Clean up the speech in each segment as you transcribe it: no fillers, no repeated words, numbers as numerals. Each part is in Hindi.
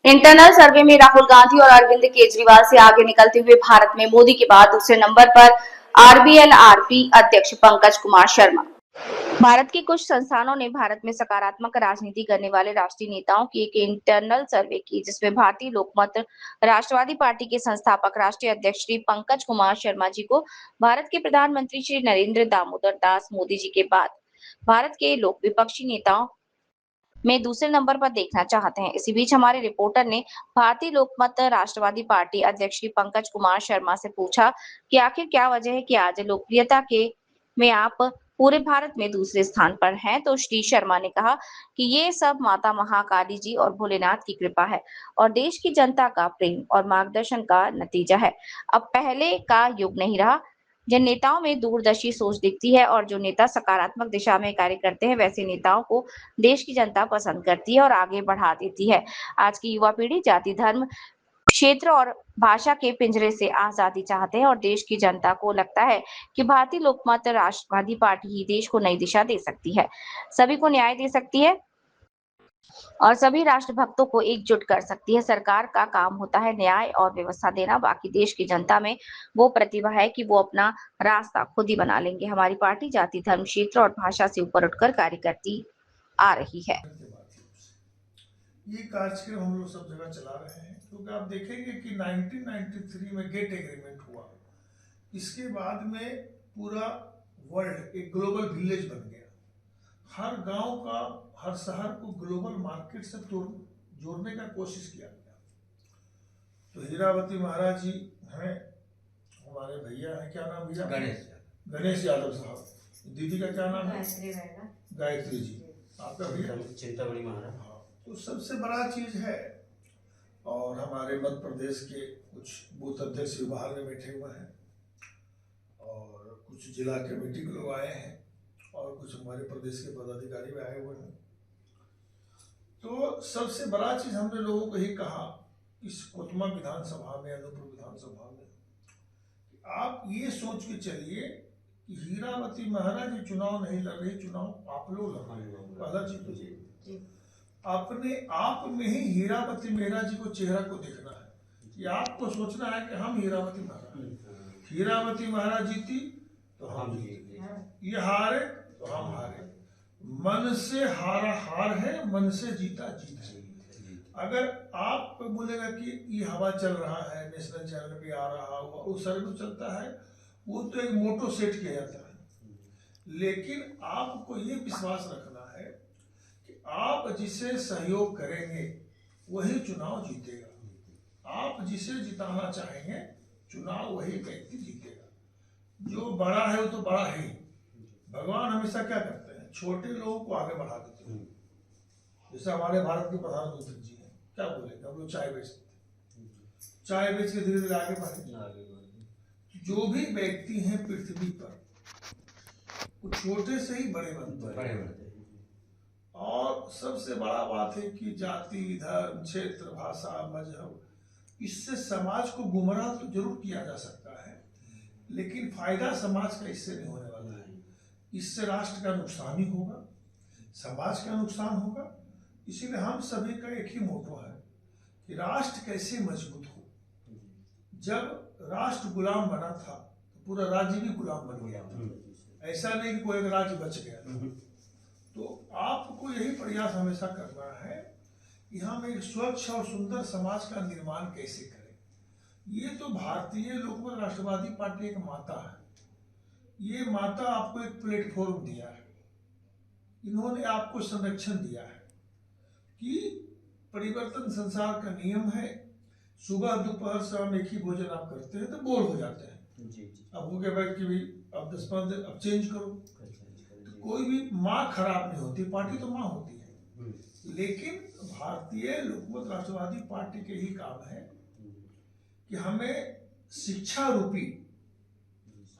इंटरनल सर्वे में राहुल गांधी और अरविंद केजरीवाल से आगे निकलते हुए भारत में मोदी के बाद दूसरे नंबर पर आरबीएलआरपी अध्यक्ष पंकज कुमार शर्मा। भारत के कुछ संस्थानों ने भारत में सकारात्मक राजनीति करने वाले राष्ट्रीय नेताओं की एक इंटरनल सर्वे की, जिसमें भारतीय लोकमत राष्ट्रवादी पार्टी के संस्थापक राष्ट्रीय अध्यक्ष श्री पंकज कुमार शर्मा जी को भारत के प्रधानमंत्री श्री नरेंद्र दामोदर दास मोदी जी के बाद भारत के लोक विपक्षी नेताओं में दूसरे नंबर पर देखना चाहते हैं। इसी बीच हमारे रिपोर्टर ने भारतीय लोकमत राष्ट्रवादी पार्टी अध्यक्ष श्री पंकज कुमार शर्मा से पूछा कि आखिर क्या वजह है कि आज लोकप्रियता के में आप पूरे भारत में दूसरे स्थान पर हैं। तो श्री शर्मा ने कहा कि ये सब माता महाकाली जी और भोलेनाथ की कृपा है और देश की जनता का प्रेम और मार्गदर्शन का नतीजा है। अब पहले का युग नहीं रहा। जिन नेताओं में दूरदर्शी सोच दिखती है और जो नेता सकारात्मक दिशा में कार्य करते हैं, वैसे नेताओं को देश की जनता पसंद करती है और आगे बढ़ा देती है। आज की युवा पीढ़ी जाति, धर्म, क्षेत्र और भाषा के पिंजरे से आजादी चाहते हैं और देश की जनता को लगता है कि भारतीय लोकमत राष्ट्रवादी पार्टी ही देश को नई दिशा दे सकती है, सभी को न्याय दे सकती है और सभी राष्ट्रभक्तों को एकजुट कर सकती है। सरकार का काम होता है न्याय और व्यवस्था देना। बाकी देश की जनता में वो प्रतिभा है कि वो अपना रास्ता खुद ही बना लेंगे। हमारी पार्टी जाति, धर्म, क्षेत्र और भाषा से ऊपर उठकर कार्य करती आ रही है। ये कार्यक्रम हम लोग सब जगह चला रहे हैं, क्योंकि आप देखेंगे कि 1993 में गेट एग्रीमेंट हुआ। इसके बाद में पूरा वर्ल्ड एक ग्लोबल विलेज बन गया। हर गांव का, हर शहर को ग्लोबल मार्केट से जोड़ने का कोशिश किया गया। तो हीरावती महाराज जी हैं, हमारे भैया हैं, क्या नाम भैया? गणेश यादव साहब। दीदी का क्या नाम है? गायत्री जी। आपका भैया? चिंतामणि महाराज। हाँ, तो सबसे बड़ा चीज है। और हमारे मध्य प्रदेश के कुछ बूथ अध्यक्ष भी बाहर में बैठे हुए हैं और कुछ जिला कमेटी के लोग आए हैं और कुछ हमारे प्रदेश के पदाधिकारी भी आए हुए हैं। तो सबसे बड़ा चीज हमने लोगों को ही कहा इस कोतमा विधानसभा में, अनूपपुर विधानसभा में, कि आप ये सोच के चलिए कि हीरावती महाराज चुनाव नहीं लड़ रही, चुनाव आप लोग लड़ रहे हैं। पहला चीज तो अपने आप में ही हीरावती मेहरा जी को चेहरा को देखना है कि आपको सोचना है कि हम हीरावती महाराज, हीरावती महाराज जीती तो हम जीते, ये हारे तो हम हारे। मन से हारा हार है, मन से जीता जीत है। अगर आप बोलेगा कि ये हवा चल रहा है, नेशनल चैनल पे आ रहा हुआ, वो सर्वे चलता है, वो तो एक मोटो सेट किया जाता है। लेकिन आपको ये विश्वास रखना है कि आप जिसे सहयोग करेंगे वही चुनाव जीतेगा। आप जिसे जिताना चाहेंगे चुनाव वही व्यक्ति जीतेगा। जो बड़ा है वो तो बड़ा है। भगवान हमेशा क्या करते हैं, छोटे लोगों को आगे बढ़ा देते हैं। जैसे हमारे भारत के प्रधानमंत्री जी हैं, क्या बोलेंगे, हम लोग चाय बेचते थे, चाय बेच के धीरे धीरे आगे बढ़े। जो भी व्यक्ति हैं पृथ्वी पर, वो छोटे से ही बड़े बनते हैं। और सबसे बड़ा बात है कि जाति, धर्म, क्षेत्र, भाषा, मजहब, इससे समाज को गुमराह तो जरूर किया जा सकता है, लेकिन फायदा समाज का इससे नहीं होने वाला है। इससे राष्ट्र का नुकसान ही होगा, समाज का नुकसान होगा। इसीलिए हम सभी का एक ही मोटो है कि राष्ट्र कैसे मजबूत हो। जब राष्ट्र गुलाम बना था तो पूरा राज्य भी गुलाम बन गया था। ऐसा नहीं कि कोई एक राज्य बच गया। तो आपको यही प्रयास हमेशा करना है कि हम एक स्वच्छ और सुंदर समाज का निर्माण कैसे करें। ये तो भारतीय लोकमत राष्ट्रवादी पार्टी एक माता है। ये माता आपको एक प्लेटफॉर्म दिया है, इन्होंने आपको संरक्षण दिया है कि परिवर्तन संसार का नियम है। सुबह दोपहर शाम एक ही भोजन आप करते हैं तो बोर हो जाते हैं। अब हो गया बैठ के भी अब 10-15 दिन अब चेंज करो। तो कोई भी माँ खराब नहीं होती, पार्टी तो माँ होती है। लेकिन भारतीय लोकमत राष्ट्रवादी पार्टी के ही काम है कि हमें शिक्षा रूपी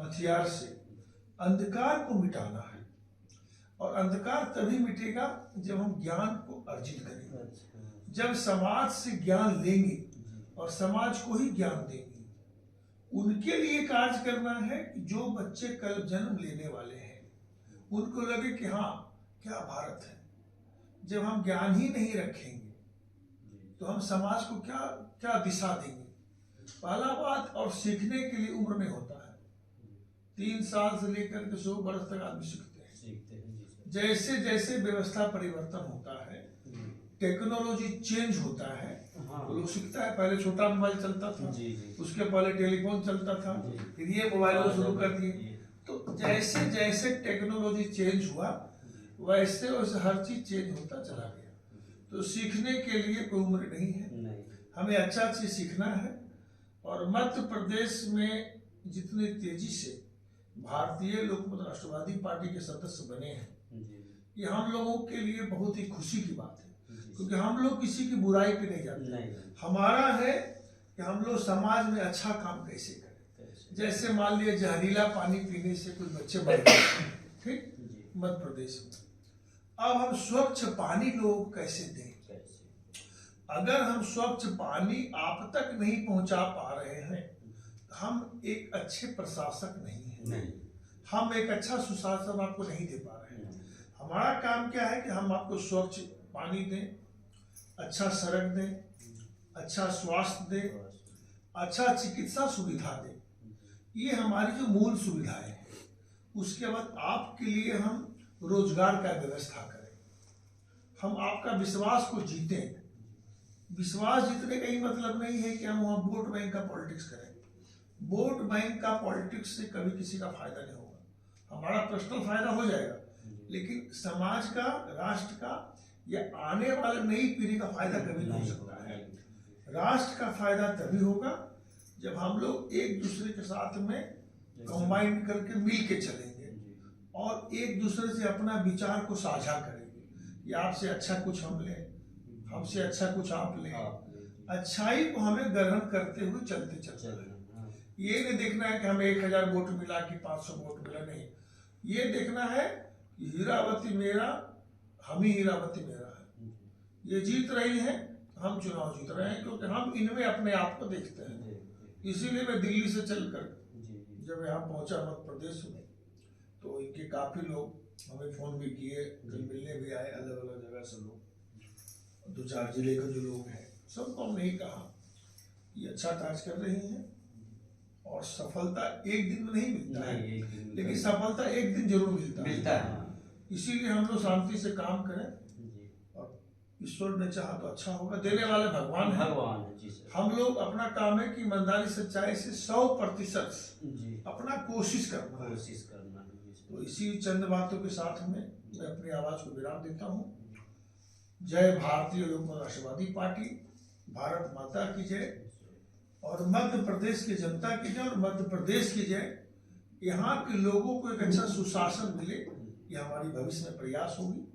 हथियार से अंधकार को मिटाना है। और अंधकार तभी मिटेगा जब हम ज्ञान को अर्जित करेंगे, जब समाज से ज्ञान लेंगे और समाज को ही ज्ञान देंगे। उनके लिए कार्य करना है कि जो बच्चे कल जन्म लेने वाले हैं उनको लगे कि हाँ क्या भारत है। जब हम ज्ञान ही नहीं रखेंगे तो तो हम समाज को क्या क्या दिशा देंगे। पहला बात, और सीखने के लिए उम्र नहीं होता है। 3 साल से लेकर के 100 वर्ष तक आदमी सीखते हैं। जैसे जैसे व्यवस्था परिवर्तन होता है, टेक्नोलॉजी चेंज होता है, तो लोग सीखता है। पहले छोटा मोबाइल चलता था, उसके पहले टेलीफोन चलता था, फिर ये मोबाइल शुरू कर दिए। तो जैसे जैसे टेक्नोलॉजी चेंज हुआ, वैसे वैसे हर चीज चेंज होता चला गया। तो सीखने के लिए कोई उम्र नहीं है, हमें अच्छा चीज सीखना है। और मध्य प्रदेश में जितनी तेजी से भारतीय लोकमत राष्ट्रवादी पार्टी के सदस्य बने हैं, ये हम लोगों के लिए बहुत ही खुशी की बात है, क्योंकि हम लोग किसी की बुराई पे नहीं जाते। हमारा है कि हम लोग समाज में अच्छा काम कैसे करें। जैसे मान लिया जहरीला पानी पीने से कुछ बच्चे मर गए, ठीक, मध्य प्रदेश में। अब हम स्वच्छ पानी लोगों को कैसे दें। अगर हम स्वच्छ पानी आप तक नहीं पहुंचा पा रहे हैं, हम एक अच्छे प्रशासक नहीं हैं, हम एक अच्छा सुशासन आपको नहीं दे पा रहे हैं। हमारा काम क्या है कि हम आपको स्वच्छ पानी दें, अच्छा सड़क दें, अच्छा स्वास्थ्य दें, अच्छा चिकित्सा सुविधा दें। ये हमारी जो मूल सुविधाएं हैं। उसके बाद आपके लिए हम रोजगार का व्यवस्था करें, हम आपका विश्वास को जीतें। विश्वास जीतने का ही मतलब नहीं है कि हम वहां वोट बैंक का पॉलिटिक्स करें। वोट बैंक का पॉलिटिक्स से कभी किसी का फायदा नहीं होगा। हमारा पर्सनल फायदा हो जाएगा, लेकिन समाज का, राष्ट्र का या आने वाले नई पीढ़ी का फायदा कभी नहीं हो सकता है। राष्ट्र का फायदा तभी होगा जब हम लोग एक दूसरे के साथ में कंबाइन करके मिल के चलेंगे और एक दूसरे से अपना विचार को साझा करेंगे। या आपसे अच्छा कुछ हम लें, हमसे अच्छा कुछ आप लें, अच्छाई को हमें ग्रहण करते हुए चलते चलते। ये नहीं देखना है कि हमें 1000 वोट मिला कि 500 वोट मिला, नहीं। ये देखना है कि हीरावती मेरा, हम ही हीरावती मेरा है। ये जीत रही है, हम चुनाव जीत रहे हैं, क्योंकि हम इनमें अपने आप को देखते हैं। इसीलिए मैं दिल्ली से चलकर जब यहाँ पहुंचा मध्य प्रदेश में, तो इनके काफी लोग हमें फोन भी किए, मिलने भी आए, अलग अलग जगह से लोग, 2-4 जिले के जो लोग हैं, सबको हमने ही कहा कि अच्छा कार्य कर रही हैं। और सफलता एक दिन में नहीं मिलता है, लेकिन सफलता एक दिन जरूर मिलता है। इसीलिए हम लोग शांति से काम करें, और ईश्वर ने चाहा तो अच्छा होगा। देने वाले भगवान हैं। हम लोग अपना काम है कि ईमानदारी सच्चाई से 100% अपना कोशिश करना। तो इसी चंद बातों के साथ में मैं अपनी आवाज को विराम देता हूँ। जय भारतीय लोकमत राष्ट्रवादी पार्टी, भारत माता की जय, और मध्य प्रदेश की जनता की जय, और मध्य प्रदेश की जय। यहाँ के लोगों को एक अच्छा सुशासन मिले, ये हमारी भविष्य में प्रयास होगी।